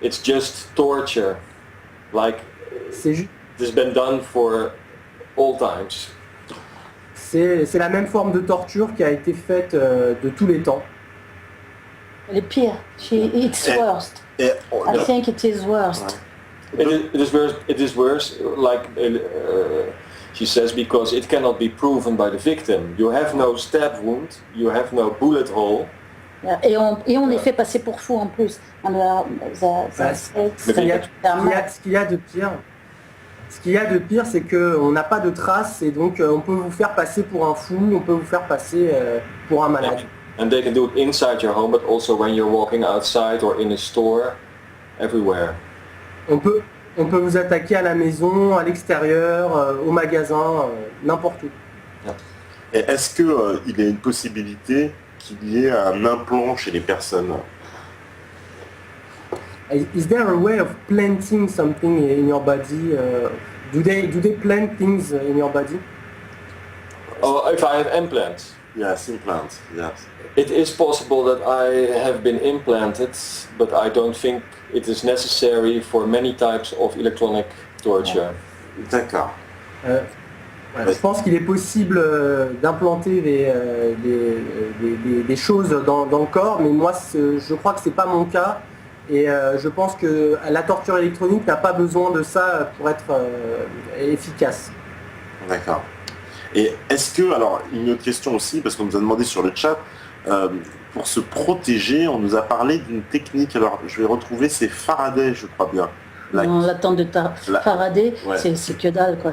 it's just torture, like C'est this has been done for all times. c'est la même forme de torture qui a été faite de tous les temps. Le pire, it's worst. I think it is worst. It is worse, like she says, because it cannot be proven by the victim. You have no stab wound, you have no bullet hole. Et on les fait passer pour fous en plus. Ce qu'il y a de pire, c'est qu'on n'a pas de traces et donc on peut vous faire passer pour un fou, on peut vous faire passer pour un malade. And they can do it inside your home, but also when you're walking outside or in a store, everywhere. On peut vous attaquer à la maison, à l'extérieur, au magasin, n'importe où. Et est-ce qu'il y a une possibilité qu'il y ait un implant chez les personnes? Is there a way of planting something in your body? Do they plant things in your body? Oh, if I have implants? Yes, implants, yes. It is possible that I have been implanted, but I don't think it is necessary for many types of electronic torture. D'accord. Je pense qu'il est possible d'implanter des choses dans le corps, mais moi je crois que c'est pas mon cas et je pense que la torture électronique n'a pas besoin de ça pour être efficace. D'accord. Et est-ce que, alors une autre question aussi, parce qu'on nous a demandé sur le chat, pour se protéger, on nous a parlé d'une technique, alors je vais retrouver, c'est Faraday, je crois bien. Non, la tente de Faraday, ouais. c'est que dalle, quoi.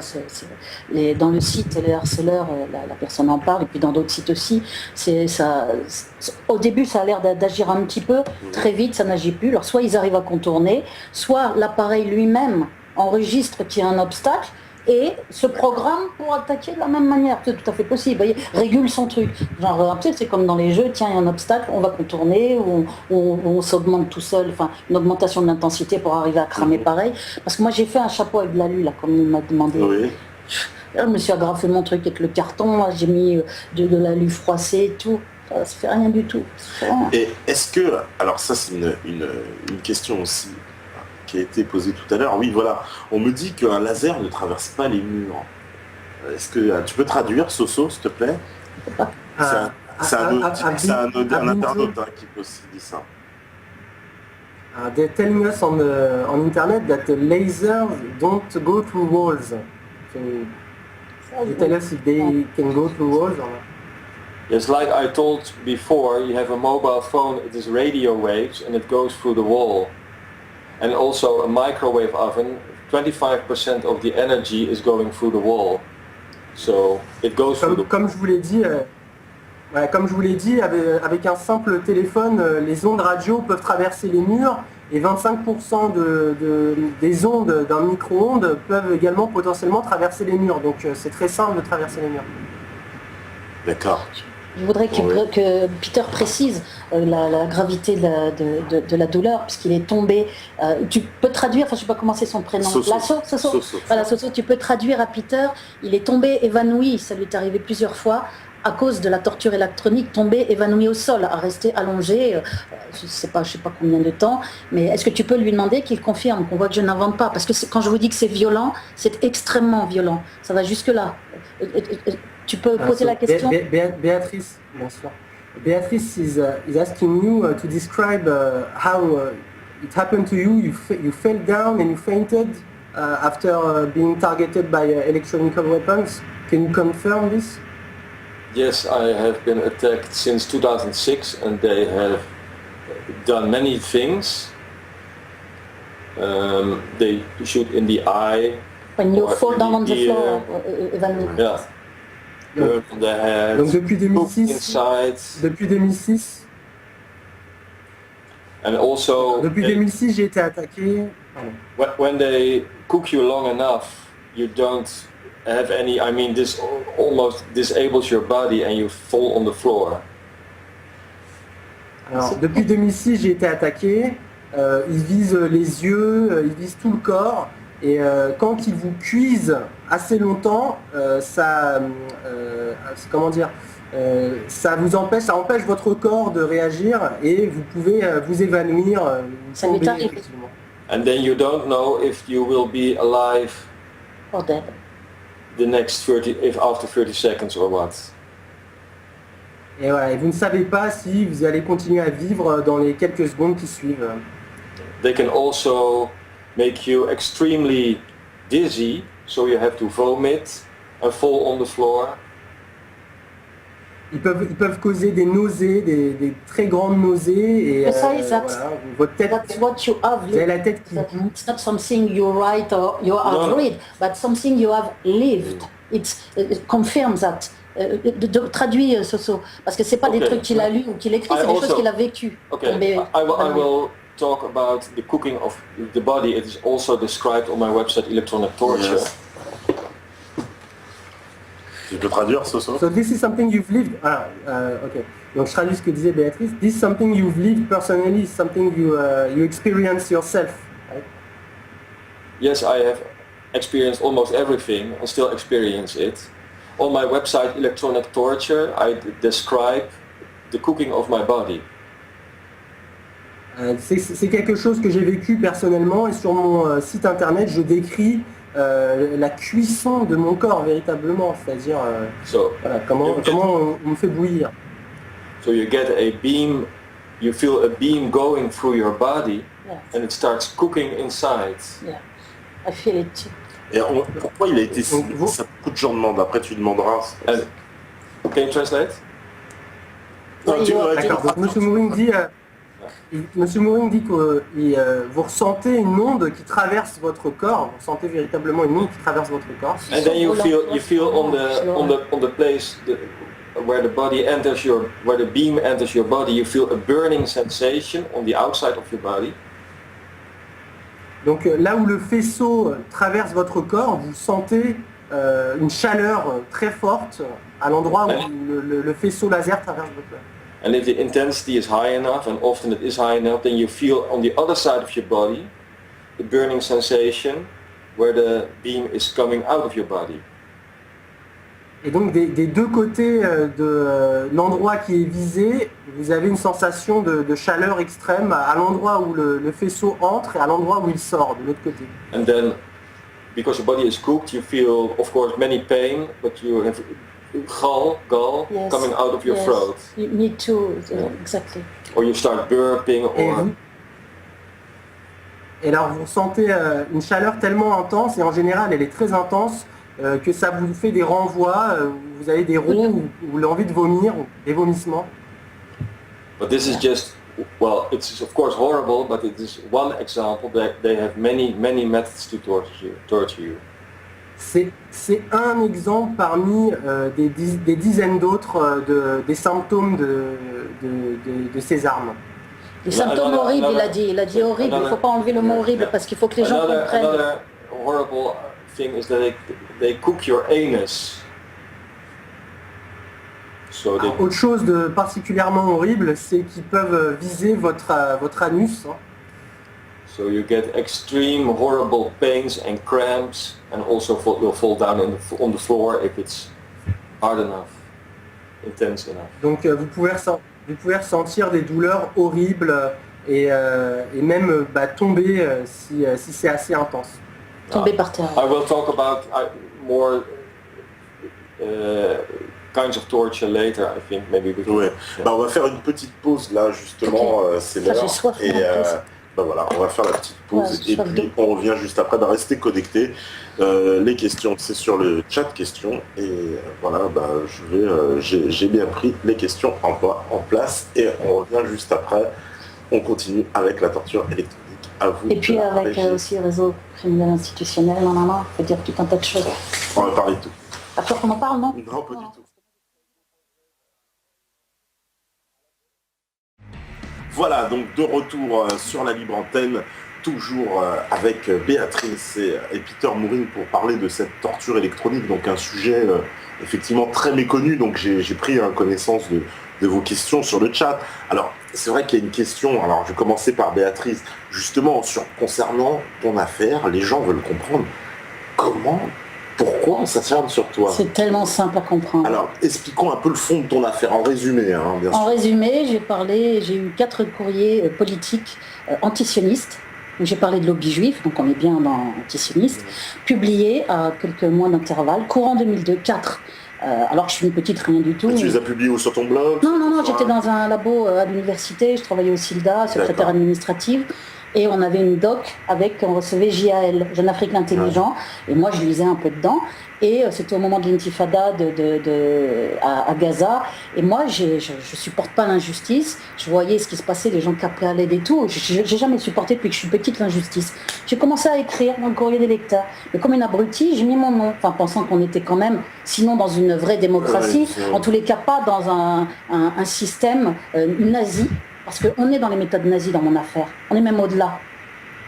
Dans le site, les harceleurs, la personne en parle, et puis dans d'autres sites aussi, au début ça a l'air d'agir un petit peu, très vite ça n'agit plus, alors soit ils arrivent à contourner, soit l'appareil lui-même enregistre qu'il y a un obstacle, et ce programme pour attaquer de la même manière, c'est tout à fait possible, vous voyez, régule son truc. Genre, c'est comme dans les jeux, tiens, il y a un obstacle, on va contourner, ou on s'augmente tout seul, enfin, une augmentation de l'intensité pour arriver à cramer pareil. Parce que moi, j'ai fait un chapeau avec de l'alu, là, comme il m'a demandé. Oui. Là, je me suis agrafé mon truc avec le carton, là, j'ai mis de l'alu froissé et tout. Ça se fait rien du tout. Et est-ce que, alors ça c'est une question aussi, qui a été posé tout à l'heure. Oui, voilà. On me dit qu'un laser ne traverse pas les murs. Est-ce que tu peux traduire, Soso, s'il te plaît? C'est un internaute qui aussi dit ça. They're telling us on internet that the lasers don't go through walls. Can you tell us if they can go through walls or not? Yes, like I told before, you have a mobile phone, it is radio waves and it goes through the wall. And also a microwave oven, 25% of the energy is going through the wall. So it goes through the... Comme je vous l'ai dit, avec un simple téléphone, les ondes radio peuvent traverser les murs et 25% des ondes d'un micro-ondes peuvent également potentiellement traverser les murs. Donc c'est très simple de traverser les murs. D'accord. Je voudrais que Peter précise la gravité de la douleur, puisqu'il est tombé. Tu peux traduire, enfin je ne sais pas comment c'est son prénom. Soso. Voilà, Soso, tu peux traduire à Peter. Il est tombé évanoui, ça lui est arrivé plusieurs fois, à cause de la torture électronique, tombé évanoui au sol, à rester allongé, je sais pas combien de temps. Mais est-ce que tu peux lui demander qu'il confirme, qu'on voit que je n'invente pas? Parce que quand je vous dis que c'est violent, c'est extrêmement violent. Ça va jusque-là. Tu peux poser la question? Béatrice, bonsoir. Béatrice is asking you to describe how it happened to you. You fell down and you fainted after being targeted by electronic weapons. Can you confirm this? Yes, I have been attacked since 2006 and they have done many things. They shoot in the eye. When you fall down on the floor, yeah. Donc depuis 2006, and also depuis 2006 j'ai été attaqué. When they cook you long enough, you don't have any. I mean, this almost disables your body and you fall on the floor. Alors depuis 2006 j'ai été attaqué. Ils visent les yeux, ils visent tout le corps. Et quand ils vous cuisent assez longtemps, ça empêche votre corps de réagir et vous pouvez vous évanouir. Ça m'est arrivé. And then you don't know if you will be alive Or dead. the next 30, if after 30 seconds or what. Et voilà, et vous ne savez pas si vous allez continuer à vivre dans les quelques secondes qui suivent. They can also make you extremely dizzy, so you have to vomit and fall on the floor. Ils peuvent causer des nausées, des très grandes nausées, et Besides voilà, votre tête, That's what you have vous avez lived. la tête qui boue. It's not something you write or you have No. read, but something you have lived. It confirms that. Traduis Soso, parce que c'est pas des Okay. trucs qu'il a lus ou qu'il écrit, c'est des choses qu'il a vécues. Okay, Tombées I dans le- will talk about the cooking of the body. It is also described on my website Electronic Torture. Yes. Tu peux traduire, Soso? So this is something you've lived. Ok. Donc je traduis ce que disait Béatrice. This is something you've lived personally, something you experience yourself. Right? Yes, I have experienced almost everything and still experience it. On my website Electronic Torture, I describe the cooking of my body. C'est quelque chose que j'ai vécu personnellement, et sur mon site internet, je décris la cuisson de mon corps véritablement, c'est-à-dire So, voilà, comment on me fait bouillir. so you get a beam, you feel a beam going through your body, Yeah, and it starts cooking inside. yeah. I feel it too. Et pourquoi il a été si... Donc, vous- Ça, beaucoup de gens demandent, après tu demanderas. And can you translate? Non, tu- Ouais, D'accord, donc Monsieur Mouring dit que vous ressentez une onde qui traverse votre corps, vous ressentez véritablement une onde qui traverse votre corps. And then you feel on the place where the body enters where the beam enters your body, you feel a burning sensation on the outside of your body. Donc là où le faisceau traverse votre corps, vous sentez une chaleur très forte à l'endroit où le faisceau laser traverse votre corps. And if the intensity is high enough, and often it is high enough, then you feel on the other side of your body the burning sensation where the beam is coming out of your body. Et donc des deux côtés de l'endroit qui est visé, vous avez une sensation de chaleur extrême à l'endroit où le faisceau entre et à l'endroit où il sort de l'autre côté. And then, because your body is cooked, you feel, of course, many pain, but you have gall Yes, coming out of your yes. throat. Me too, exactly. Or you start burping, Et alors vous ressentez une chaleur tellement intense, et en général elle est très intense, que ça vous fait des renvois, vous avez des roux ou l'envie de vomir, ou des vomissements. But this is just, well, it's of course horrible, but it is one example that they have many methods to torture you. C'est un exemple parmi des dizaines d'autres des symptômes de ces armes. Les symptômes horribles, il a dit horrible, il ne faut pas enlever le mot horrible parce qu'il faut que les gens comprennent. Another horrible thing is that they cook your anus. So they, Autre chose de particulièrement horrible, c'est qu'ils peuvent viser votre anus. Hein. so you get extreme horrible pains and cramps, and also you'll fall down on the floor if it's hard enough, intense enough. Donc vous pouvez ressentir des douleurs horribles et même tomber si c'est assez intense. Tomber par terre. I will talk about more kinds of torture later, I think, maybe because... Ouais. Bah, on va faire une petite pause là justement, c'est Ça, l'heure. j'ai soif, Et moi, en plus. bah, voilà, on va faire la petite pause Ouais, j'ai et soif puis d'eau. on revient juste après. Bah, restez connectés. Les questions, c'est sur le chat questions et voilà, bah, j'ai bien pris les questions en place et on revient juste après. On continue avec la torture électronique. À vous. Et puis de la avec régie. aussi le réseau criminel institutionnel, il faut dire tout un tas de choses. On va parler de tout. Après on en parle, non? Non, pas du tout. Voilà, donc de retour sur la libre antenne, toujours avec Béatrice et Peter Mouring pour parler de cette torture électronique, donc un sujet effectivement très méconnu, donc j'ai pris connaissance de vos questions sur le chat. Alors, c'est vrai qu'il y a une question, alors je vais commencer par Béatrice, justement concernant ton affaire, les gens veulent comprendre pourquoi on s'acharne sur toi. C'est tellement simple à comprendre. Alors, expliquons un peu le fond de ton affaire, en résumé, hein, bien sûr. En résumé, j'ai eu 4 courriers politiques antisionistes où j'ai parlé de lobby juif, donc on est bien dans antisioniste, publié à quelques mois d'intervalle, courant 2002-4. Alors que je suis une petite, rien du tout. Et tu les as publiés où, sur ton blog? Non, j'étais dans un labo à l'université, je travaillais au CILDA, secrétaire administrative, et on avait une doc on recevait JAL, Jeune Afrique Intelligent, et moi je lisais un peu dedans, et c'était au moment de l'intifada à Gaza, et moi je supporte pas l'injustice, je voyais ce qui se passait, les gens qui appelaient à l'aide et tout, j'ai jamais supporté depuis que je suis petite l'injustice. J'ai commencé à écrire dans le courrier des lecteurs, mais comme une abrutie, j'ai mis mon nom, enfin pensant qu'on était quand même, sinon dans une vraie démocratie, en tous les cas pas dans un système nazi, parce qu'on est dans les méthodes nazies dans mon affaire, on est même au-delà.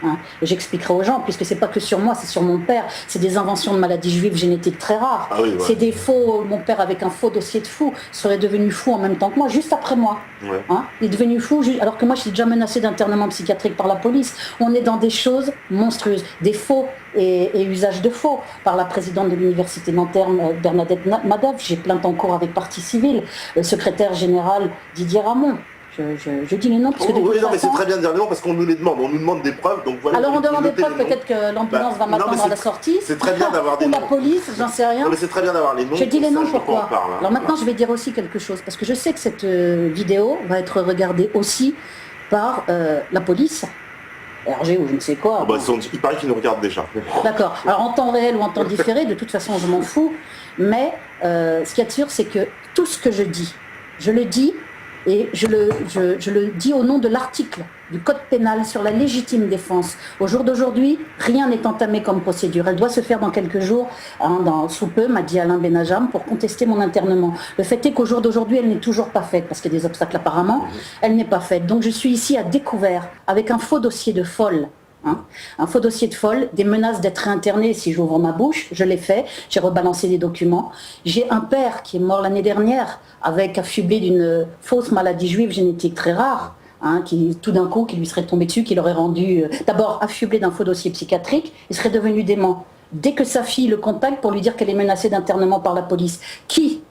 Hein. Et j'expliquerai aux gens, puisque c'est pas que sur moi, c'est sur mon père, c'est des inventions de maladies juives génétiques très rares. Ah oui, ouais. C'est des faux, mon père avec un faux dossier de fou serait devenu fou en même temps que moi, juste après moi. Ouais. Hein. Il est devenu fou, alors que moi je suis déjà menacée d'internement psychiatrique par la police. On est dans des choses monstrueuses, des faux et usage de faux par la présidente de l'université Nanterre, Bernadette Madoff. J'ai plainte en cours avec partie civile, le secrétaire général Didier Ramon. Je dis les noms parce que oui, non, mais c'est très bien de dire les noms parce qu'on nous les demande, on nous demande des preuves, donc voilà. Alors on demande des preuves, peut-être que l'ambulance va m'attendre à la sortie. C'est très bien d'avoir des ou noms. la police, j'en sais rien. Non, mais c'est très bien d'avoir les noms. Je dis les noms ça, pourquoi. Alors maintenant je vais dire aussi quelque chose, parce que je sais que cette vidéo va être regardée aussi par la police, RG ou je ne sais quoi. Ah bah, il paraît qu'ils nous regardent déjà. D'accord. Alors en temps réel ou en temps différé, de toute façon je m'en fous, mais ce qu'il y a de sûr c'est que tout ce que je dis, je le dis et je le dis au nom de l'article du Code pénal sur la légitime défense. Au jour d'aujourd'hui, rien n'est entamé comme procédure. Elle doit se faire dans quelques jours, sous peu, m'a dit Alain Benajam, pour contester mon internement. Le fait est qu'au jour d'aujourd'hui, elle n'est toujours pas faite, parce qu'il y a des obstacles apparemment, elle n'est pas faite. Donc je suis ici à découvert, avec un faux dossier de folle. Un faux dossier de folle, des menaces d'être réinterné si j'ouvre ma bouche, je l'ai fait, j'ai rebalancé les documents. J'ai un père qui est mort l'année dernière avec affublé d'une fausse maladie juive génétique très rare, qui tout d'un coup qui lui serait tombé dessus, qui l'aurait rendu d'abord affublé d'un faux dossier psychiatrique, il serait devenu dément. Dès que sa fille le contacte pour lui dire qu'elle est menacée d'internement par la police, qui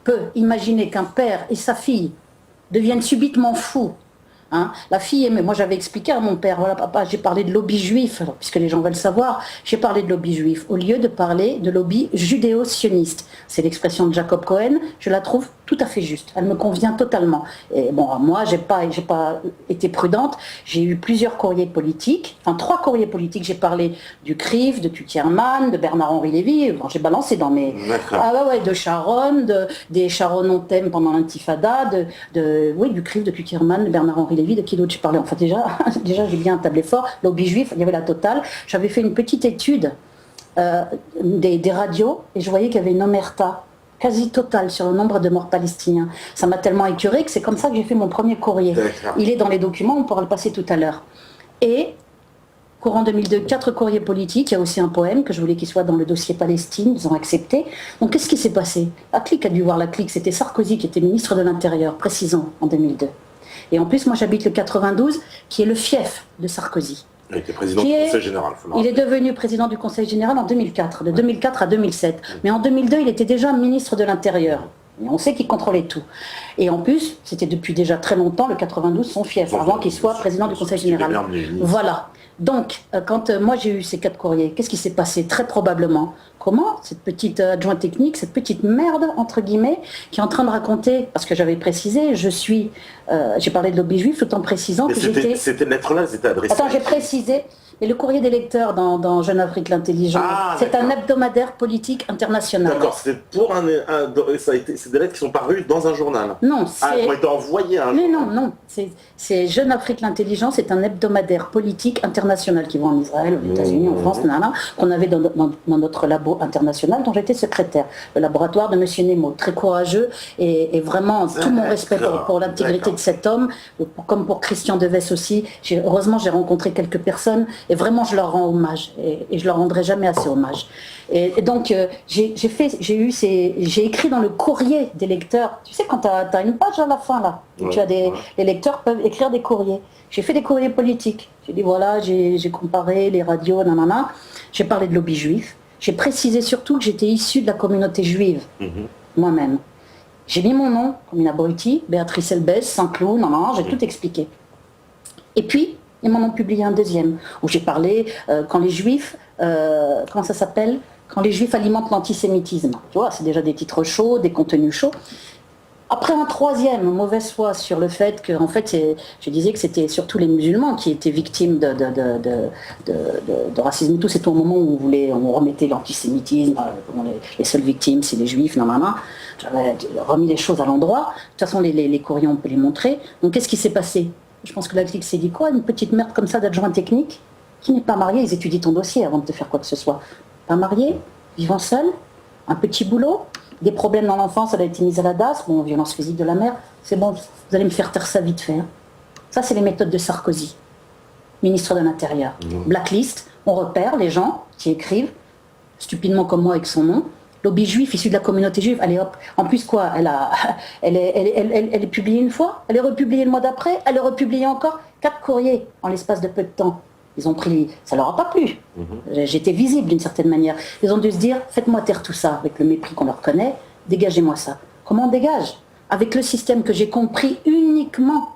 peut imaginer qu'un père et sa fille deviennent subitement fous? La fille, mais moi j'avais expliqué à mon père, voilà papa, j'ai parlé de lobby juif, alors, puisque les gens veulent savoir, j'ai parlé de lobby juif, au lieu de parler de lobby judéo-sioniste. C'est l'expression de Jacob Cohen, je la trouve tout à fait juste, elle me convient totalement. Et bon, moi j'ai pas été prudente, j'ai eu plusieurs courriers politiques, enfin 3 courriers politiques, j'ai parlé du CRIF, de Tuthierman, de Bernard-Henri Lévy, bon, j'ai balancé dans mes... de Sharon, des Sharon on t'aime pendant l'intifada, du CRIF, de Tuthierman, de Bernard-Henri Lévy, de qui d'autre je parlais. Enfin déjà j'ai bien tablé fort, lobby juif, il y avait la totale. J'avais fait une petite étude des radios et je voyais qu'il y avait une omerta quasi totale sur le nombre de morts palestiniens. Ça m'a tellement écœuré que c'est comme ça que j'ai fait mon premier courrier. Il est dans les documents, on pourra le passer tout à l'heure. Et courant 2002, 4 courriers politiques, il y a aussi un poème que je voulais qu'il soit dans le dossier Palestine, ils ont accepté. Donc qu'est-ce qui s'est passé? La clique a dû voir la clique, c'était Sarkozy qui était ministre de l'Intérieur, précisant, en 2002. Et en plus, moi j'habite le 92, qui est le fief de Sarkozy. Il était président du Conseil général. Il est devenu président du Conseil général en 2004, de 2004 à 2007. Mais en 2002, il était déjà ministre de l'Intérieur. Et on sait qu'il contrôlait tout. Et en plus, c'était depuis déjà très longtemps, le 92, son fief, avant qu'il soit président du Conseil général. Voilà. Donc, quand moi j'ai eu ces 4 courriers, qu'est-ce qui s'est passé? Très probablement, comment cette petite adjointe technique, cette petite merde, entre guillemets, qui est en train de raconter, parce que j'avais précisé, j'ai parlé de lobby juif tout en précisant que j'étais... Cette lettre-là, c'était adressé... Attends, j'ai précisé... Mais le courrier des lecteurs dans Jeune Afrique l'intelligent, c'est un hebdomadaire politique international. D'accord, c'est pour c'est des lettres qui sont parues dans un journal. Non, qui ont été envoyées à un journal. Non, non, c'est Jeune Afrique l'intelligent, c'est un hebdomadaire politique international qui va en Israël, aux États-Unis, en France, qu'on avait dans notre labo international dont j'étais secrétaire. Le laboratoire de Monsieur Nemo, très courageux et vraiment tout mon respect pour l'intégrité de cet homme, comme pour Christian Deves aussi. Heureusement, j'ai rencontré quelques personnes. Et vraiment, je leur rends hommage. Et je leur rendrai jamais assez hommage. Et donc, j'ai écrit dans le courrier des lecteurs. Tu sais, quand tu as une page à la fin, là, où les lecteurs peuvent écrire des courriers. J'ai fait des courriers politiques. J'ai dit, voilà, j'ai comparé les radios, nanana. J'ai parlé de lobby juif. J'ai précisé surtout que j'étais issue de la communauté juive, moi-même. J'ai mis mon nom, comme une abrutie, Béatrice Elbès, Saint-Cloud, j'ai tout expliqué. Et puis, Ils m'en ont publié un deuxième, où j'ai parlé quand les Juifs, comment ça s'appelle ? Quand les Juifs alimentent l'antisémitisme. Tu vois, c'est déjà des titres chauds, des contenus chauds. Après un troisième, mauvaise foi sur le fait que, en fait, je disais que c'était surtout les musulmans qui étaient victimes de racisme et tout. C'est au moment où on remettait l'antisémitisme, les seules victimes, c'est les Juifs, normalement. J'avais remis les choses à l'endroit. De toute façon, les courriers, on peut les montrer. Donc, qu'est-ce qui s'est passé ? Je pense que la clique s'est dit quoi ? Une petite merde comme ça d'adjoint technique qui n'est pas marié. Ils étudient ton dossier avant de te faire quoi que ce soit. Pas marié, vivant seul, un petit boulot. Des problèmes dans l'enfance, elle a été mise à la DAS, bon, violence physique de la mère, c'est bon, vous allez me faire taire ça vite fait. Hein. Ça, c'est les méthodes de Sarkozy, ministre de l'Intérieur. Blacklist, on repère les gens qui écrivent, stupidement comme moi avec son nom, lobby juif issu de la communauté juive, allez hop, en plus quoi, elle est publiée une fois, elle est republiée le mois d'après, elle est republiée encore, 4 courriers en l'espace de peu de temps. Ils ont pris, ça leur a pas plu. J'étais visible d'une certaine manière. Ils ont dû se dire, faites-moi taire tout ça, avec le mépris qu'on leur connaît, dégagez-moi ça. Comment on dégage ? Avec le système que j'ai compris uniquement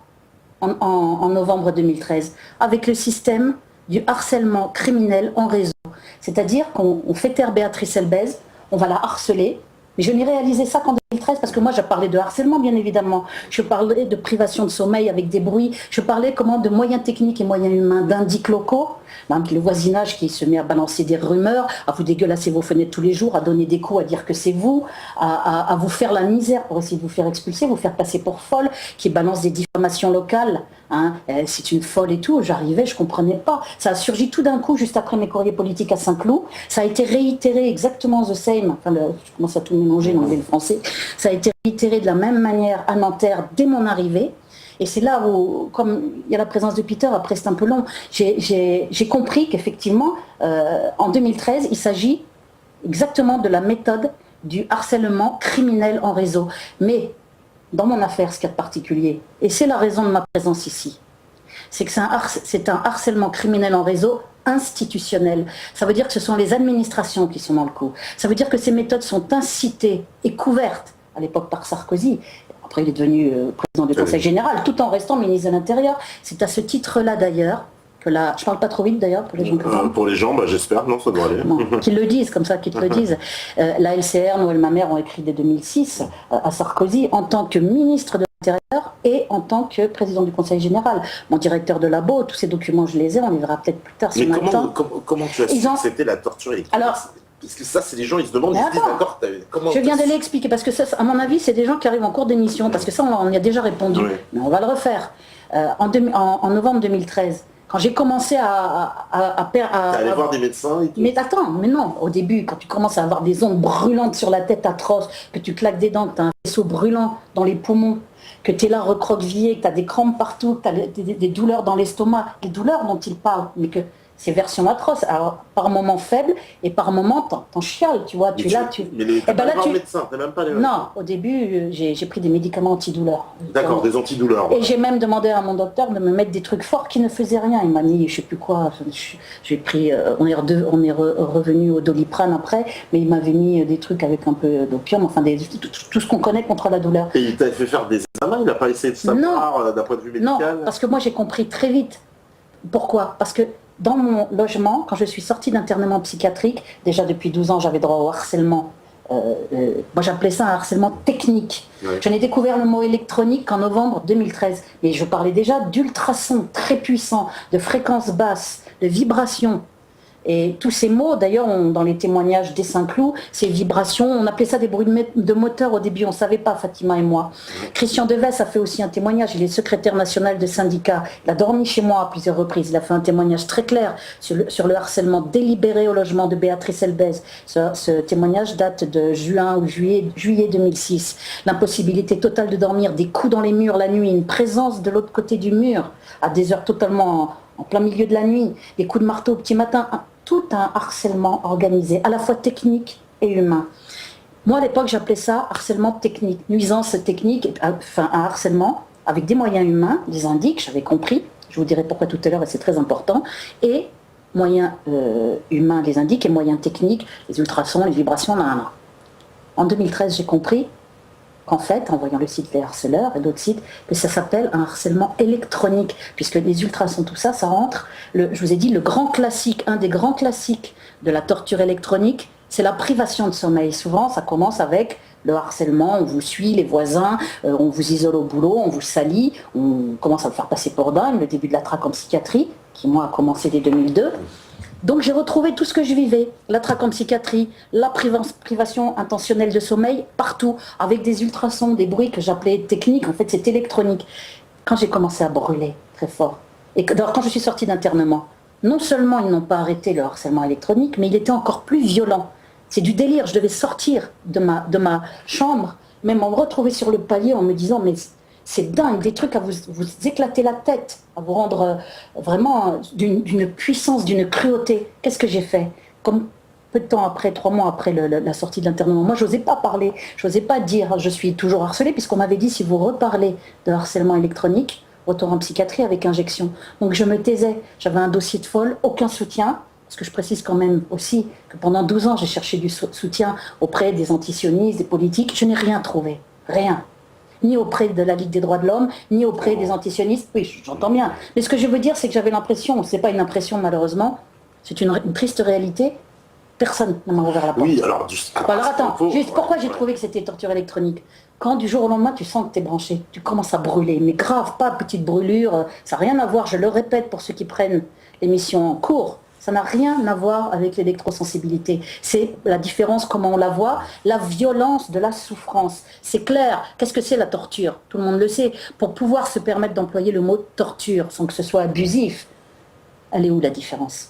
en novembre 2013, avec le système du harcèlement criminel en réseau. C'est-à-dire qu'on fait taire Béatrice Elbez, on va la harceler, mais je n'ai réalisé ça qu'en 2013 parce que moi je parlais de harcèlement bien évidemment, je parlais de privation de sommeil avec des bruits, je parlais de moyens techniques et moyens humains d'indices locaux, le voisinage qui se met à balancer des rumeurs, à vous dégueulasser vos fenêtres tous les jours, à donner des coups, à dire que c'est vous, à vous faire la misère pour essayer de vous faire expulser, vous faire passer pour folle, qui balance des diffamations locales, hein, c'est une folle et tout, j'arrivais, je comprenais pas, ça a surgi tout d'un coup juste après mes courriers politiques à Saint-Cloud, ça a été réitéré exactement the same, je commence à tout mélanger, d'enlever le français, ça a été réitéré de la même manière à Nanterre dès mon arrivée. Et c'est là où, comme il y a la présence de Peter, après c'est un peu long, j'ai compris qu'effectivement, en 2013, il s'agit exactement de la méthode du harcèlement criminel en réseau. Mais dans mon affaire, ce qu'il y a de particulier, et c'est la raison de ma présence ici, c'est que c'est un harcèlement criminel en réseau institutionnel. Ça veut dire que ce sont les administrations qui sont dans le coup. Ça veut dire que ces méthodes sont incitées et couvertes, à l'époque par Sarkozy. Après, il est devenu président du Conseil général, tout en restant ministre de l'Intérieur. C'est à ce titre-là, d'ailleurs, que là, je parle pas trop vite, d'ailleurs, pour les gens. Pour les gens, j'espère, non, ça doit aller. Bon, qu'ils le disent, comme ça, qu'ils te le disent. La LCR, Noël Mamère ont écrit dès 2006 à Sarkozy, en tant que ministre de l'Intérieur et en tant que président du Conseil général. Mon directeur de labo, tous ces documents, je les ai, on les verra peut-être plus tard. Mais comment tu as su que c'était la torture électrique? Alors, parce que ça, c'est les gens, ils se demandent, ils se disent d'accord, comment... Je viens de l'expliquer, parce que ça, à mon avis, c'est des gens qui arrivent en cours d'émission, parce que ça, on y a déjà répondu, oui. Mais on va le refaire. En novembre 2013, quand j'ai commencé à aller voir des médecins et tout. Mais attends, mais non, au début, quand tu commences à avoir des ondes brûlantes sur la tête atroces, que tu claques des dents, que tu as un vaisseau brûlant dans les poumons, que tu es là recroquevillé, que tu as des crampes partout, que tu as des douleurs dans l'estomac, les douleurs dont il parle, mais que ces versions atroces, alors par moments faibles et par moments t'en chiales, tu vois, Mais les médecins, t'as même pas les... Non, au début, j'ai pris des médicaments antidouleurs. D'accord, des antidouleurs. Voilà. Et j'ai même demandé à mon docteur de me mettre des trucs forts qui ne faisaient rien. Il m'a mis, je sais plus quoi, j'ai pris, on est revenu au Doliprane après, mais il m'avait mis des trucs avec un peu d'opium, enfin tout ce qu'on connaît contre la douleur. Et il t'avait fait faire des examens, il n'a pas essayé de savoir d'un point de vue médical? Non, parce que moi j'ai compris très vite. Pourquoi? Parce que dans mon logement, quand je suis sortie d'internement psychiatrique, déjà depuis 12 ans, j'avais droit au harcèlement. Moi, j'appelais ça un harcèlement technique. Ouais. Je n'ai découvert le mot électronique qu'en novembre 2013. Mais je parlais déjà d'ultrasons très puissants, de fréquences basses, de vibrations. Et tous ces mots, d'ailleurs, dans les témoignages des Saint-Cloud, ces vibrations, on appelait ça des bruits de moteur au début, on ne savait pas, Fatima et moi. Christian Deves a fait aussi un témoignage, il est secrétaire national de syndicat, il a dormi chez moi à plusieurs reprises, il a fait un témoignage très clair sur le harcèlement délibéré au logement de Béatrice Elbez. Ce témoignage date de juin ou juillet 2006. L'impossibilité totale de dormir, des coups dans les murs la nuit, une présence de l'autre côté du mur, à des heures totalement en plein milieu de la nuit, des coups de marteau au petit matin, tout un harcèlement organisé, à la fois technique et humain. Moi, à l'époque, j'appelais ça harcèlement technique, nuisance technique, enfin un harcèlement avec des moyens humains, des indices, j'avais compris, je vous dirai pourquoi tout à l'heure et c'est très important, et moyens humains, les indices, et moyens techniques, les ultrasons, les vibrations, nan. En 2013, j'ai compris, qu'en fait, en voyant le site Les Harceleurs et d'autres sites, que ça s'appelle un harcèlement électronique, puisque les ultrasons, tout ça, ça rentre. Je vous ai dit, le grand classique, un des grands classiques de la torture électronique, c'est la privation de sommeil. Souvent, ça commence avec le harcèlement, on vous suit, les voisins, on vous isole au boulot, on vous salit, on commence à vous faire passer pour dingue, le début de la traque en psychiatrie, qui moi a commencé dès 2002. Donc j'ai retrouvé tout ce que je vivais, la traque en psychiatrie, la privation intentionnelle de sommeil, partout, avec des ultrasons, des bruits que j'appelais techniques, en fait c'est électronique. Quand j'ai commencé à brûler très fort, et quand je suis sortie d'internement, non seulement ils n'ont pas arrêté le harcèlement électronique, mais il était encore plus violent. C'est du délire, je devais sortir de ma chambre, même me retrouver sur le palier en me disant mais c'est dingue, des trucs à vous éclater la tête, à vous rendre vraiment d'une puissance, d'une cruauté. Qu'est-ce que j'ai fait? Comme peu de temps après, 3 mois après la sortie de l'internement, moi j'osais pas parler, j'osais pas dire je suis toujours harcelée, puisqu'on m'avait dit si vous reparlez de harcèlement électronique, retour en psychiatrie avec injection. Donc je me taisais, j'avais un dossier de folle, aucun soutien. Parce que je précise quand même aussi que pendant 12 ans, j'ai cherché du soutien auprès des antisionistes, des politiques. Je n'ai rien trouvé. Rien. Ni auprès de la Ligue des droits de l'homme, ni auprès des antisionistes. Oui, j'entends bien. Mais ce que je veux dire, c'est que j'avais l'impression, c'est pas une impression malheureusement, c'est une triste réalité, personne ne m'a ouvert la porte. Oui, alors... Alors attends, pourquoi j'ai trouvé que c'était torture électronique? Quand du jour au lendemain, tu sens que tu es branché, tu commences à brûler. Mais grave, pas petite brûlure, ça n'a rien à voir, je le répète pour ceux qui prennent l'émission en cours. Ça n'a rien à voir avec l'électrosensibilité. C'est la différence, comment on la voit, la violence de la souffrance. C'est clair. Qu'est-ce que c'est la torture? Tout le monde le sait. Pour pouvoir se permettre d'employer le mot torture sans que ce soit abusif, elle est où la différence?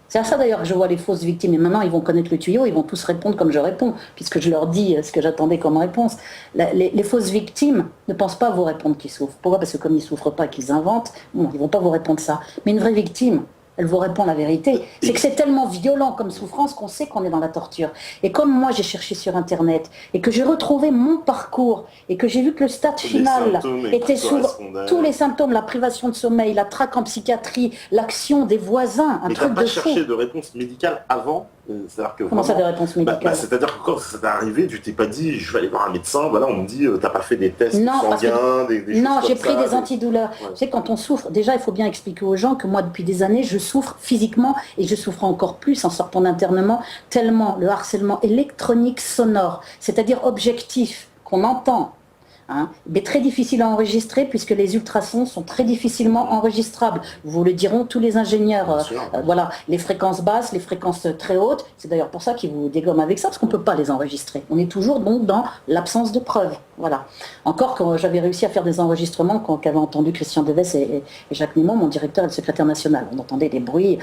C'est à ça d'ailleurs que je vois les fausses victimes. Et maintenant, ils vont connaître le tuyau, ils vont tous répondre comme je réponds, puisque je leur dis ce que j'attendais comme réponse. Les fausses victimes ne pensent pas vous répondre qu'ils souffrent. Pourquoi? Parce que comme ils ne souffrent pas, qu'ils inventent, bon, ils ne vont pas vous répondre ça. Mais une vraie victime, elle vous répond la vérité. C'est que c'est tellement violent comme souffrance qu'on sait qu'on est dans la torture. Et comme moi j'ai cherché sur internet et que j'ai retrouvé mon parcours et que j'ai vu que le stade final était sous tous les symptômes, la privation de sommeil, la traque en psychiatrie, l'action des voisins, un truc de fou. Mais t'as pas cherché de réponse médicale avant? C'est-à-dire que comment ça, des réponses médicales? C'est-à-dire que quand ça t'est arrivé, tu t'es pas dit je vais aller voir un médecin, voilà, on me dit t'as pas fait des tests sanguins, des choses non, comme j'ai pris ça, des antidouleurs. Ouais. Tu sais, quand on souffre, déjà il faut bien expliquer aux gens que moi depuis des années je souffre physiquement et je souffre encore plus en sortant d'internement, tellement le harcèlement électronique sonore, c'est-à-dire objectif, qu'on entend, mais très difficile à enregistrer puisque les ultrasons sont très difficilement enregistrables. Vous le diront tous les ingénieurs. Voilà, les fréquences basses, les fréquences très hautes, c'est d'ailleurs pour ça qu'ils vous dégomment avec ça, parce qu'on ne peut pas les enregistrer. On est toujours donc dans l'absence de preuves. Voilà. Encore quand j'avais réussi à faire des enregistrements qu'avaient entendu Christian Deves et Jacques Nimot, mon directeur et le secrétaire national. On entendait des bruits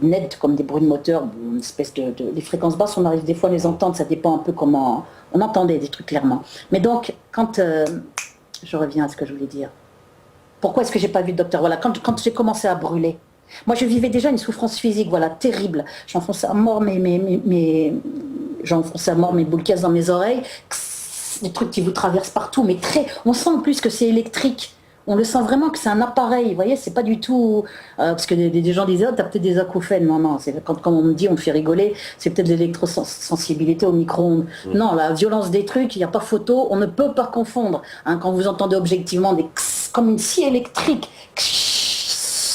nets comme des bruits de moteur, une espèce les fréquences basses, on arrive des fois à les entendre, ça dépend un peu comment... On entendait des trucs clairement. Mais donc, quand je reviens à ce que je voulais dire, pourquoi est-ce que j'ai pas vu de docteur? Voilà, quand j'ai commencé à brûler, moi je vivais déjà une souffrance physique, voilà, terrible. J'enfonçais à mort j'enfonçais à mort mes boules caisses dans mes oreilles, des trucs qui vous traversent partout, mais on sent en plus que c'est électrique. On le sent vraiment que c'est un appareil, vous voyez, c'est pas du tout... parce que des gens disaient, t'as peut-être des acouphènes. Non, c'est quand on me dit, on me fait rigoler, c'est peut-être de l'électrosensibilité au micro-ondes. Non, la violence des trucs, il n'y a pas photo, on ne peut pas confondre. Quand vous entendez objectivement comme une scie électrique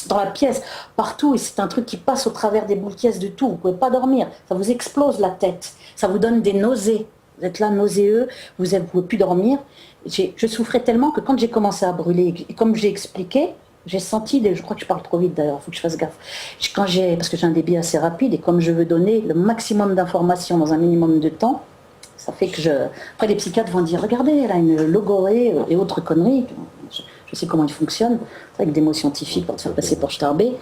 dans la pièce, partout, et c'est un truc qui passe au travers des boules caisses de tout, vous ne pouvez pas dormir, ça vous explose la tête, ça vous donne des nausées. Vous êtes là nauséeux, vous ne pouvez plus dormir. Je souffrais tellement que quand j'ai commencé à brûler, et comme j'ai expliqué, j'ai senti, je crois que je parle trop vite d'ailleurs, il faut que je fasse gaffe, parce que j'ai un débit assez rapide, et comme je veux donner le maximum d'informations dans un minimum de temps, ça fait que après les psychiatres vont dire, regardez, elle a une logorée et autres conneries, je sais comment ils fonctionnent, avec des mots scientifiques pour te faire passer pour Starbé.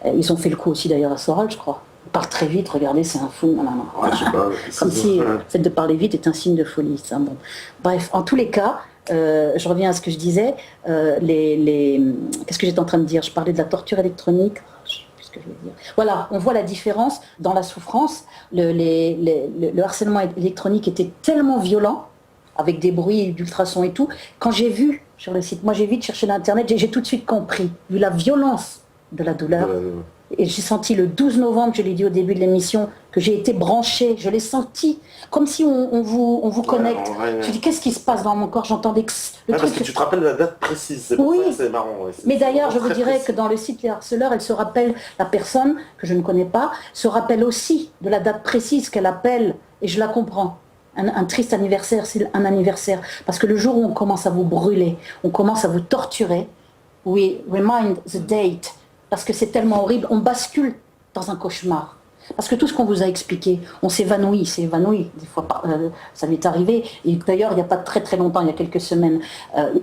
Ils ont fait le coup aussi d'ailleurs à Soral, je crois. Il parle très vite, regardez, c'est un fou. Non. Ouais, je sais pas, comme si le fait de parler vite est un signe de folie. Ça. Bon. Bref, en tous les cas, je reviens à ce que je disais. Qu'est-ce que j'étais en train de dire? Je parlais de la torture électronique. Je sais plus ce que je veux dire. Voilà, on voit la différence dans la souffrance. Le harcèlement électronique était tellement violent, avec des bruits d'ultrasons et tout. Quand j'ai vu sur le site, moi j'ai vite cherché l'internet, j'ai tout de suite compris, vu la violence de la douleur. Et j'ai senti le 12 novembre, je l'ai dit au début de l'émission, que j'ai été branchée. Je l'ai senti comme si on vous connecte. Je dis qu'est-ce qui se passe dans mon corps? J'entendais le parce truc. que tu te rappelles la date précise. C'est pour ça que c'est marrant. Mais d'ailleurs, je vous dirais précis. que dans le site Les Harceleurs, elle se rappelle, la personne que je ne connais pas, se rappelle aussi de la date précise qu'elle appelle, et je la comprends. Un triste anniversaire, c'est un anniversaire. Parce que le jour où on commence à vous brûler, on commence à vous torturer, we remind the date. Parce que c'est tellement horrible, on bascule dans un cauchemar. Parce que tout ce qu'on vous a expliqué, on s'évanouit, c'est évanoui. Des fois, ça lui est arrivé. Et d'ailleurs, il n'y a pas très très longtemps, il y a quelques semaines,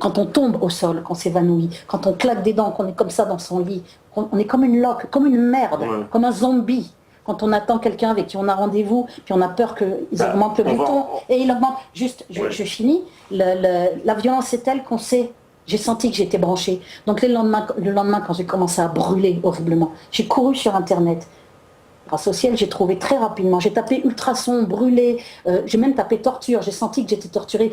quand on tombe au sol, qu'on s'évanouit, quand on claque des dents, qu'on est comme ça dans son lit, on est comme une loque, comme une merde, comme un zombie. Quand on attend quelqu'un avec qui on a rendez-vous, puis on a peur qu'ils augmentent le bouton, et il augmente. Juste, je finis. La violence est telle qu'on sait. J'ai senti que j'étais branchée. Donc le lendemain, quand j'ai commencé à brûler horriblement, j'ai couru sur Internet. Grâce au ciel, j'ai trouvé très rapidement. J'ai tapé ultrason, brûlé, j'ai même tapé torture. J'ai senti que j'étais torturée.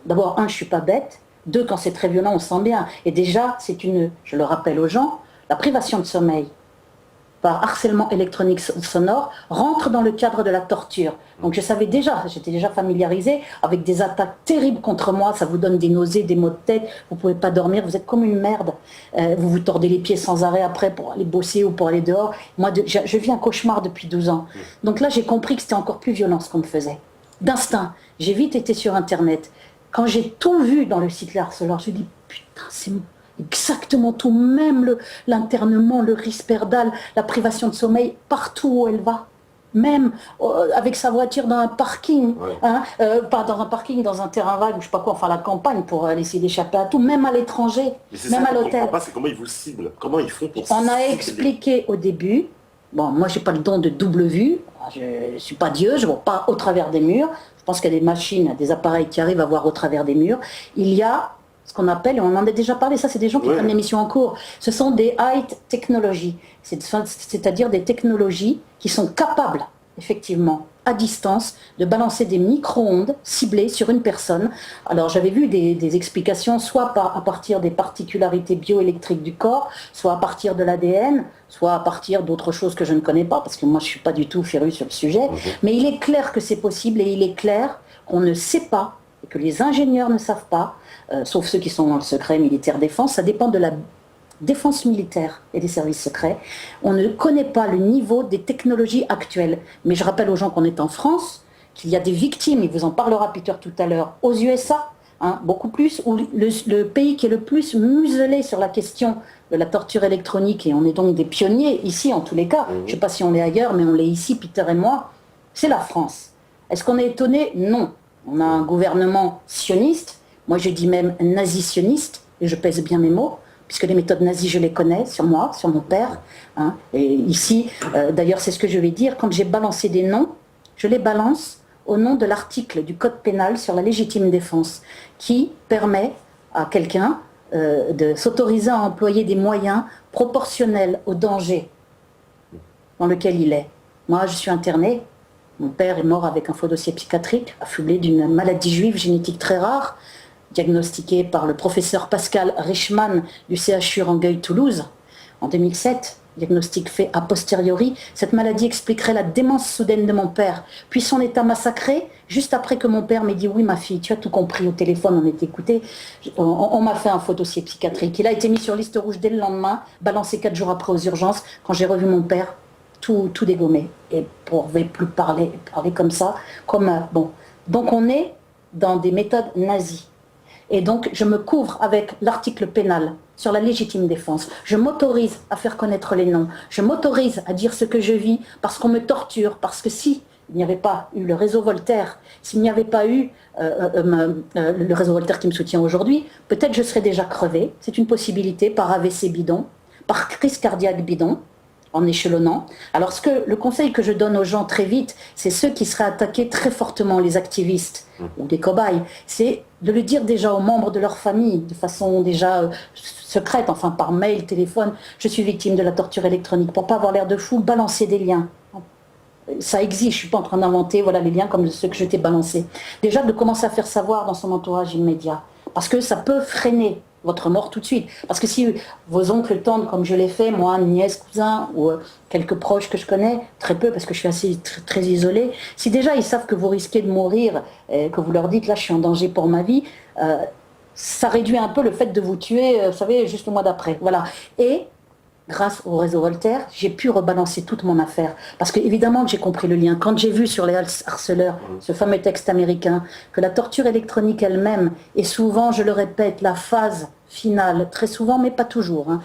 D'abord, je suis pas bête. 2, quand c'est très violent, on sent bien. Et déjà, je le rappelle aux gens, la privation de sommeil par harcèlement électronique sonore rentre dans le cadre de la torture. Donc j'étais déjà familiarisée avec des attaques terribles contre moi, ça vous donne des nausées, des maux de tête, vous ne pouvez pas dormir, vous êtes comme une merde, vous vous tordez les pieds sans arrêt après pour aller bosser ou pour aller dehors. Moi, je vis un cauchemar depuis 12 ans. Donc là, j'ai compris que c'était encore plus violent ce qu'on me faisait. D'instinct, j'ai vite été sur Internet. Quand j'ai tout vu dans le site Les Harceleurs, je me dis, putain, c'est exactement tout, même l'internement, le risperdal, la privation de sommeil, partout où elle va. Même avec sa voiture dans un parking, pas dans un parking, dans un terrain vague, ou je sais pas quoi, enfin la campagne pour essayer d'échapper à tout, même à l'étranger, même à l'hôtel. C'est comment ils vous ciblent, comment ils font pour On a expliqué au début, bon, moi j'ai pas le don de double vue, je suis pas Dieu, je vois pas au travers des murs, je pense qu'il y a des machines, des appareils qui arrivent à voir au travers des murs. Il y a ce qu'on appelle, et on en a déjà parlé, ça c'est des gens qui prennent l'émission en cours, ce sont des high technologies, c'est-à-dire des technologies qui sont capables, effectivement, à distance, de balancer des micro-ondes ciblées sur une personne. Alors j'avais vu des explications, soit à partir des particularités bioélectriques du corps, soit à partir de l'ADN, soit à partir d'autres choses que je ne connais pas, parce que moi je ne suis pas du tout féru sur le sujet, mais il est clair que c'est possible, et il est clair qu'on ne sait pas, et que les ingénieurs ne savent pas, sauf ceux qui sont dans le secret militaire défense, ça dépend de la défense militaire et des services secrets. On ne connaît pas le niveau des technologies actuelles. Mais je rappelle aux gens qu'on est en France, qu'il y a des victimes, il vous en parlera Peter tout à l'heure, aux USA, beaucoup plus, où le pays qui est le plus muselé sur la question de la torture électronique, et on est donc des pionniers ici en tous les cas, je ne sais pas si on l'est ailleurs, mais on l'est ici, Peter et moi, c'est la France. Est-ce qu'on est étonné? Non. On a un gouvernement sioniste, moi je dis même nazi-sioniste, et je pèse bien mes mots, puisque les méthodes nazies je les connais, sur moi, sur mon père. Et ici, d'ailleurs c'est ce que je vais dire, quand j'ai balancé des noms, je les balance au nom de l'article du Code pénal sur la légitime défense, qui permet à quelqu'un de s'autoriser à employer des moyens proportionnels au danger dans lequel il est. Moi je suis internée. Mon père est mort avec un faux dossier psychiatrique, affublé d'une maladie juive génétique très rare, diagnostiquée par le professeur Pascal Richman du CHU Rangueil-Toulouse en 2007. Diagnostic fait a posteriori. Cette maladie expliquerait la démence soudaine de mon père, puis son état massacré, juste après que mon père m'ait dit « Oui ma fille, tu as tout compris au téléphone, on est écouté. On m'a fait un faux dossier psychiatrique. Il a été mis sur liste rouge dès le lendemain, balancé 4 jours après aux urgences. Quand j'ai revu mon père, tout dégommé. Et on ne pouvait plus parler comme ça. Bon. Donc on est dans des méthodes nazies. Et donc je me couvre avec l'article pénal sur la légitime défense. Je m'autorise à faire connaître les noms. Je m'autorise à dire ce que je vis parce qu'on me torture. Parce que si il n'y avait pas eu le réseau Voltaire, s'il n'y avait pas eu le réseau Voltaire qui me soutient aujourd'hui, peut-être je serais déjà crevée. C'est une possibilité par AVC bidon, par crise cardiaque bidon, en échelonnant. Alors le conseil que je donne aux gens très vite, c'est ceux qui seraient attaqués très fortement, les activistes ou des cobayes, c'est de le dire déjà aux membres de leur famille, de façon déjà secrète, enfin par mail, téléphone, je suis victime de la torture électronique, pour pas avoir l'air de fou, balancer des liens. Ça existe, je suis pas en train d'inventer les liens comme ceux que je t'ai balancés. Déjà de commencer à faire savoir dans son entourage immédiat, parce que ça peut freiner votre mort tout de suite. Parce que si vos oncles, tantes, comme je l'ai fait, moi, nièce, cousin, ou quelques proches que je connais, très peu parce que je suis assez très isolée, si déjà ils savent que vous risquez de mourir, que vous leur dites là je suis en danger pour ma vie, ça réduit un peu le fait de vous tuer, vous savez, juste le mois d'après. Voilà. Et grâce au réseau Voltaire, j'ai pu rebalancer toute mon affaire. Parce que évidemment que j'ai compris le lien. Quand j'ai vu sur les harceleurs, ce fameux texte américain, que la torture électronique elle-même est souvent, je le répète, la phase finale, très souvent, mais pas toujours, hein,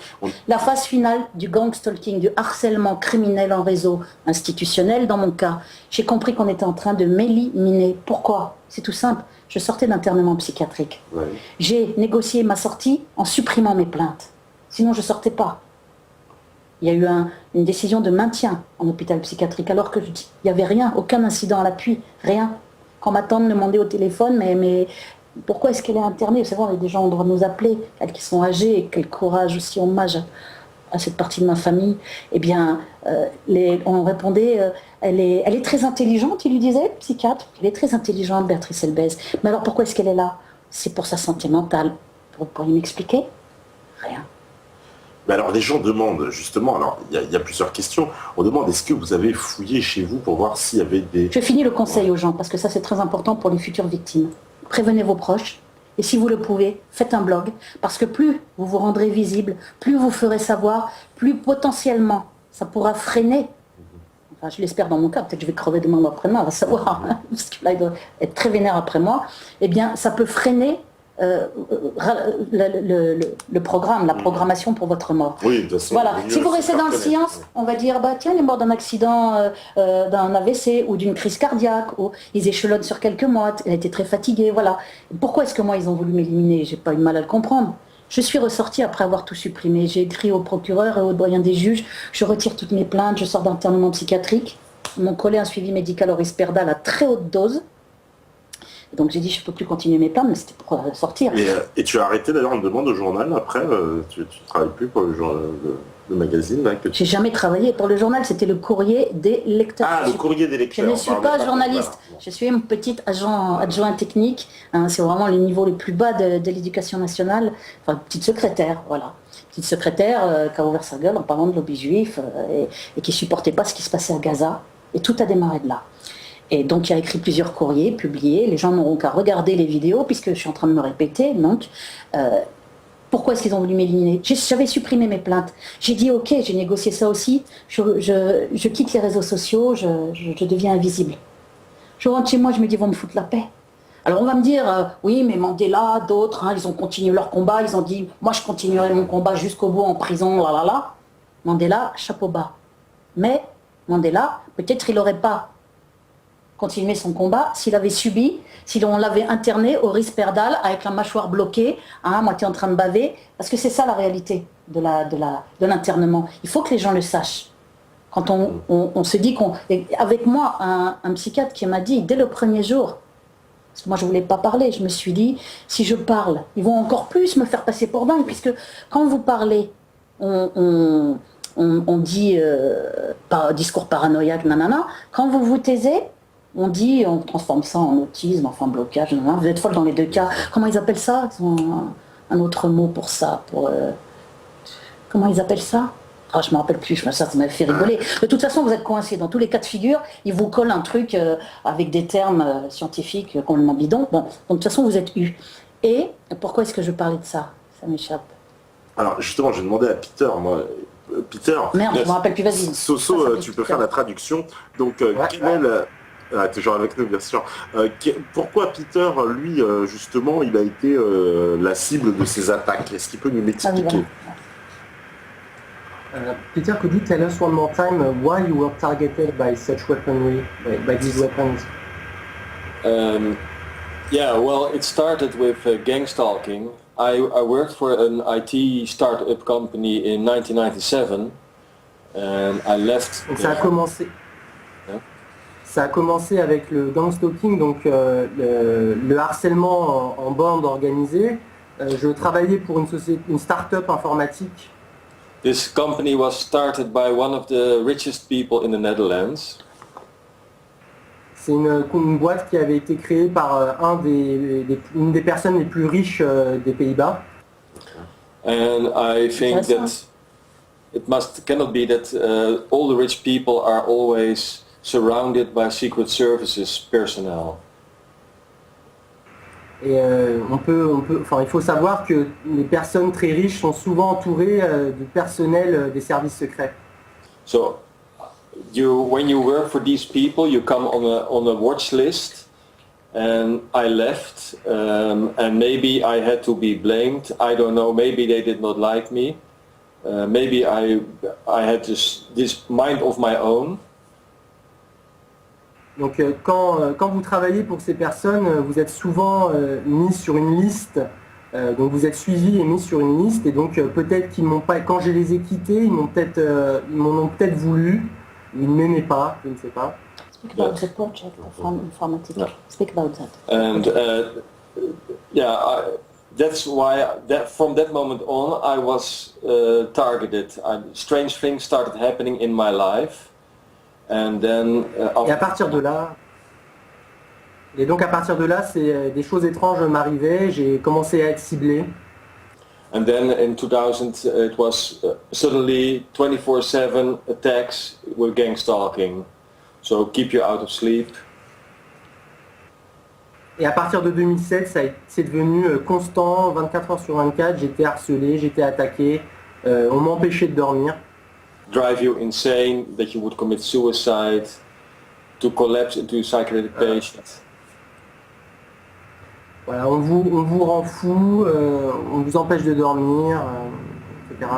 la phase finale du gangstalking, du harcèlement criminel en réseau institutionnel, dans mon cas, j'ai compris qu'on était en train de m'éliminer. Pourquoi ? C'est tout simple. Je sortais d'internement psychiatrique. Ouais. J'ai négocié ma sortie en supprimant mes plaintes. Sinon, je ne sortais pas. Il y a eu une décision de maintien en hôpital psychiatrique, alors qu'il n'y avait rien, aucun incident à l'appui, rien. Quand ma tante me demandait au téléphone, mais pourquoi est-ce qu'elle est internée ? Vous savez, on a des gens qui ont le droit de nous appeler, elles qui sont âgées, et quel courage aussi, hommage à cette partie de ma famille. Eh bien, on répondait, elle est très intelligente, il lui disait, le psychiatre, elle est très intelligente, Béatrice Elbez. Mais alors pourquoi est-ce qu'elle est là ? C'est pour sa santé mentale. Vous pourriez m'expliquer ? Rien. Mais alors les gens demandent justement, alors il y a plusieurs questions, on demande est-ce que vous avez fouillé chez vous pour voir s'il y avait des... Je finis le conseil aux gens, parce que ça c'est très important pour les futures victimes. Prévenez vos proches, et si vous le pouvez, faites un blog, parce que plus vous vous rendrez visible, plus vous ferez savoir, plus potentiellement ça pourra freiner, enfin je l'espère dans mon cas, peut-être je vais crever demain ou après-demain, on va savoir, hein, parce que là il doit être très vénère après moi, eh bien ça peut freiner le programme, la programmation pour votre mort. Oui, de toute façon, voilà. Si vous restez dans le silence, on va dire bah tiens, il est mort d'un accident, d'un AVC ou d'une crise cardiaque, ou ils échelonnent sur quelques mois, elle a été très fatiguée, voilà. Pourquoi est-ce que moi ils ont voulu m'éliminer ? J'ai pas eu de mal à le comprendre. Je suis ressortie après avoir tout supprimé. J'ai écrit au procureur et au doyen des juges, je retire toutes mes plaintes, je sors d'internement psychiatrique. Ils m'ont collé un suivi médical au Risperdal à très haute dose. Donc j'ai dit je ne peux plus continuer mes plaintes, mais c'était pour sortir. Et tu as arrêté d'ailleurs, on me demande au journal après, tu ne travailles plus pour le magazine là, que tu... J'ai jamais travaillé pour le journal, c'était le courrier des lecteurs. Ah, le courrier des lecteurs. Je ne suis pas journaliste, voilà. Je suis une petite adjoint technique, hein, c'est vraiment le niveau le plus bas de l'éducation nationale, enfin petite secrétaire, voilà. Petite secrétaire qui a ouvert sa gueule en parlant de lobby juif et qui ne supportait pas ce qui se passait à Gaza. Et tout a démarré de là. Et donc il a écrit plusieurs courriers, publiés, les gens n'auront qu'à regarder les vidéos puisque je suis en train de me répéter. Donc, pourquoi est-ce qu'ils ont voulu m'éliminer ? J'avais supprimé mes plaintes. J'ai dit ok, j'ai négocié ça aussi, je quitte les réseaux sociaux, je deviens invisible. Je rentre chez moi, je me dis, ils vont me foutre la paix. Alors on va me dire, oui mais Mandela, d'autres, hein, ils ont continué leur combat, ils ont dit, moi je continuerai mon combat jusqu'au bout en prison, là là là. Mandela, chapeau bas. Mais Mandela, peut-être il n'aurait pas continuer son combat s'il avait subi, si on l'avait interné au Risperdal avec la mâchoire bloquée, hein, moitié en train de baver, parce que c'est ça la réalité de l'internement. Il faut que les gens le sachent. Quand on se dit qu'on... Avec moi, un psychiatre qui m'a dit, dès le premier jour, parce que moi je ne voulais pas parler, je me suis dit, si je parle, ils vont encore plus me faire passer pour dingue, puisque quand vous parlez, on dit, discours paranoïaque, nanana, quand vous vous taisez, on dit, on transforme ça en autisme, enfin blocage, vous êtes folle dans les deux cas. Comment ils appellent ça ? Ils ont un autre mot pour ça. Comment ils appellent ça ? Ah, je ne me rappelle plus, ça m'a fait rigoler. De toute façon, vous êtes coincés. Dans tous les cas de figure, ils vous collent un truc avec des termes scientifiques complètement bidons. Bon, donc de toute façon, vous êtes eu. Et pourquoi est-ce que je parlais de ça ? Ça m'échappe. Alors justement, j'ai demandé à Peter, moi... Peter... Merde, je ne me rappelle plus, vas-y. Soso, tu peux faire la traduction. Donc, toujours avec nous, bien sûr. Pourquoi Peter, lui, justement, il a été la cible de ces attaques ? Est-ce qu'il peut nous l'expliquer ? Peter, could you tell us one more time why you were targeted by such weaponry, by these weapons? Yeah, well, it started with gang stalking. I worked for an IT startup company in 1997, and I left. Donc ça a commencé. Yeah. Ça a commencé avec le gang stalking, donc le harcèlement en bande organisée. Je travaillais pour une start-up informatique. This company was started by one of the richest people in the Netherlands. C'est une boîte qui avait été créée par une des personnes les plus riches des Pays-Bas. And I think Intéressant. that cannot be that all the rich people are always surrounded by Secret Services personnel. Et il faut savoir que les personnes très riches sont souvent entourées du personnel des services secrets. So, when you work for these people, you come on a watch list, and I left, and maybe I had to be blamed. I don't know. Maybe they did not like me. Maybe I had this mind of my own. Donc quand vous travaillez pour ces personnes, vous êtes souvent mis sur une liste, donc vous êtes suivi et mis sur une liste, et donc peut-être qu'ils m'ont pas, quand je les ai quittés, ils m'en ont peut-être voulu, ils ne m'aimaient pas, je ne sais pas. Speak about the project of informatic. Yeah. Speak about that. And that's why from that moment on I was targeted. Strange things started happening in my life. And then, Et à partir de là, des choses étranges m'arrivaient, j'ai commencé à être ciblé. and then in 2000 it was suddenly 24/7 attacks with gang stalking. So keep you out of sleep. Et à partir de 2007, c'est devenu constant, 24 heures sur 24, j'étais harcelé, j'étais attaqué, on m'empêchait de dormir. Drive you insane, that you would commit suicide, to collapse into a psychiatric patient. Voilà, on vous rend fou, on vous empêche de dormir, etc.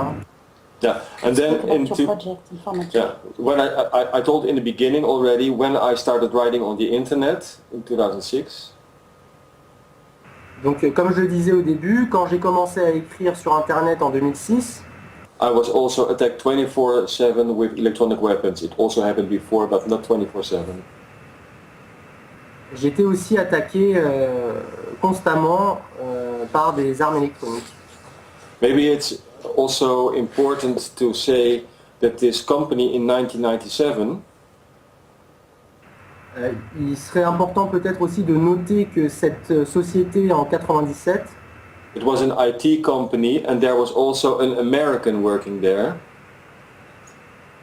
Yeah, and then Speak about your into project informatic. yeah, when I told in the beginning already when I started writing on the internet in 2006. Donc comme je le disais au début, quand j'ai commencé à écrire sur Internet en 2006, I was also attacked 24/7 with electronic weapons. It also happened before, but not 24/7. j'étais aussi attaqué constamment par des armes électroniques. Maybe it's also important to say that this company in 1997 Il serait important peut-être aussi de noter que cette société en 97, it was an IT company and there was also an American working there.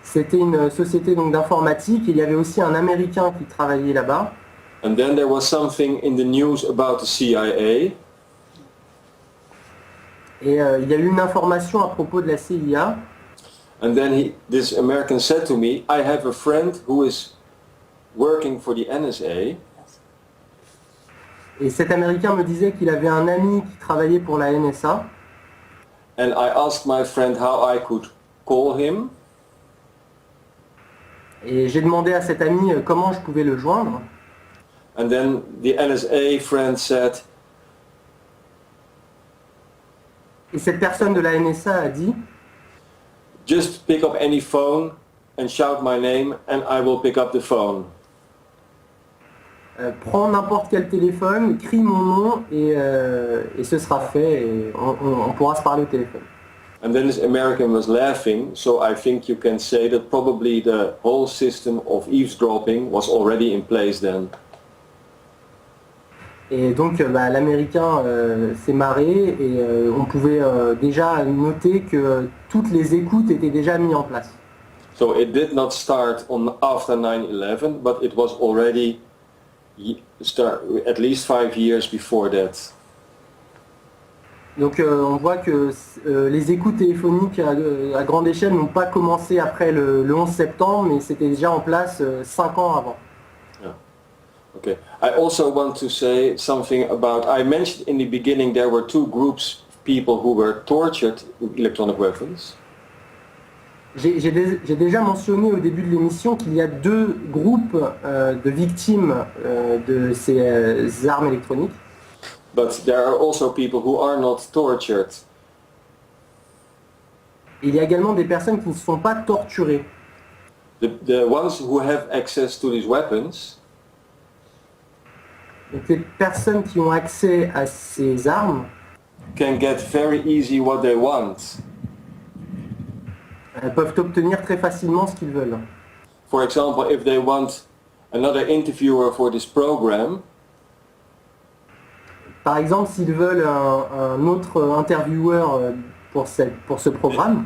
c'était une société donc d'informatique, et il y avait aussi un Américain qui travaillait là-bas. And then there was something in the news about the CIA. Et il y a eu une information à propos de la CIA. And then this American said to me, I have a friend who is working for the NSA. Et cet Américain me disait qu'il avait un ami qui travaillait pour la NSA. And I asked my friend how I could call him. Et j'ai demandé à cet ami comment je pouvais le joindre. And then the NSA friend said, Et cette personne de la NSA a dit, just pick up any phone and shout my name and I will pick up the phone. prends n'importe quel téléphone, crie mon nom et ce sera fait, et on pourra se parler au téléphone. And then this American was laughing, so I think you can say that probably the whole system of eavesdropping was already in place then. Et donc l'Américain s'est marré, et on pouvait déjà noter que toutes les écoutes étaient déjà mises en place. So it did not start after 9/11, but it was already at least 5 years before that. Donc on voit que les écoutes téléphoniques à grande échelle n'ont pas commencé après le 11 septembre, mais c'était déjà en place 5 ans avant. Okay. I also want to say something about, I mentioned in the beginning there were two groups of people who were tortured with electronic weapons. J'ai déjà mentionné au début de l'émission qu'il y a deux groupes de victimes de ces armes électroniques. But there are also people who are not tortured. Il y a également des personnes qui ne sont pas torturées. The ones who have access to these weapons, Donc les personnes qui ont accès à ces armes can get very easy what they want. peuvent obtenir très facilement ce qu'ils veulent. For example, if they want another interviewer for this program, Par exemple, s'ils veulent un autre intervieweur pour ce programme.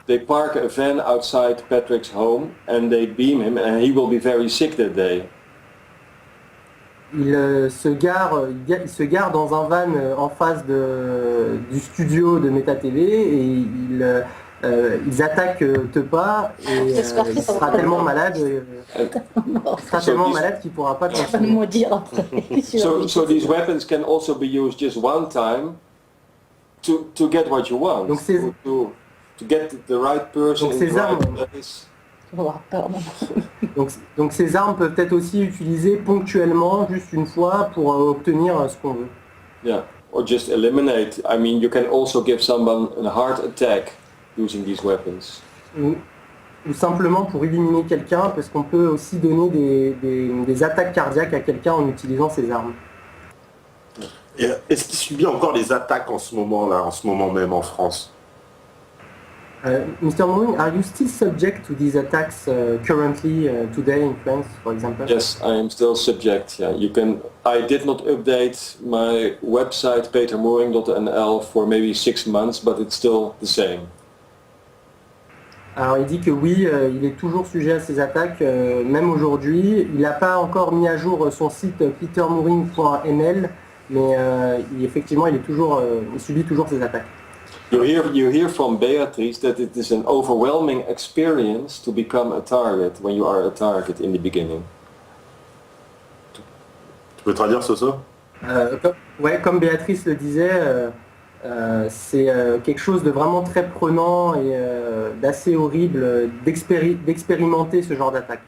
They park a van outside Patrick's home and they beam him and he will be very sick that day. Il se gare dans un van en face du studio de Meta TV et ils attaquent Tepa et il sera tellement malade, qu'il ne pourra pas Je vais le maudire après. So these weapons can also be used just one time to get what you want. Donc to get the right person donc in ces the armes, right place. donc ces armes peuvent être aussi utilisées ponctuellement, juste une fois, pour obtenir ce qu'on veut. Yeah, or just eliminate. I mean, you can also give someone a heart attack using these weapons. Ou simplement pour éliminer quelqu'un, parce qu'on peut aussi donner des attaques cardiaques à quelqu'un en utilisant ces armes. Et est-ce qu'il subit encore les attaques en ce moment même en France? Mr. Mouring, are you still subject to these attacks currently today in France, for example? Yes, I am still subject. Yeah, I did not update my website petermoering.nl for maybe 6 months, but it's still the same. Alors il dit que oui, il est toujours sujet à ces attaques, même aujourd'hui. Il n'a pas encore mis à jour son site petermouring.nl, mais effectivement il subit toujours ces attaques. You hear from Beatrice that it is an overwhelming experience to become a target when you are a target in the beginning. Tu peux traduire ce ça? Comme Béatrice le disait, c'est quelque chose de vraiment très prenant et d'assez horrible d'expérimenter ce genre d'attaque.